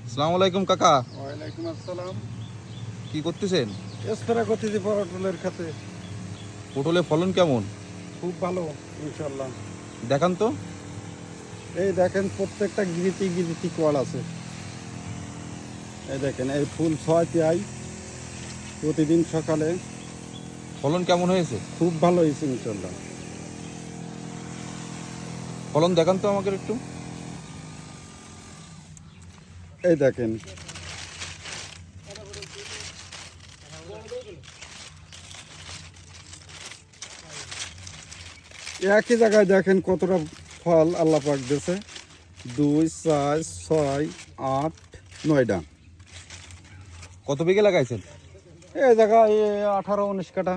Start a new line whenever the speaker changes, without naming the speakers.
আসসালামু আলাইকুম কাকা।
ওয়ালাইকুম আসসালাম।
কি করতেছেন?
স্প্রে করতেছি পটলের খাতে।
পটলের ফলন কেমন?
খুব ভালো ইনশাল্লাহ।
দেখান তো।
এই দেখেন প্রত্যেকটা গিরিতি গিরিতি কল আছে। এই দেখেন এই ফুল ছয়টি আই প্রতিদিন সকালে।
ফলন কেমন হয়েছে?
খুব ভালো হয়েছে ইনশাল্লাহ।
ফলন দেখান তো আমাকে একটু।
এই দেখেন একই জায়গায় দেখেন কতটা ফল আল্লাহ পাক দিয়েছে। 2, 4, 6, 8, 9টা।
কত বিঘে লাগাইছেন?
এই জায়গায় 18-19 কাঠা।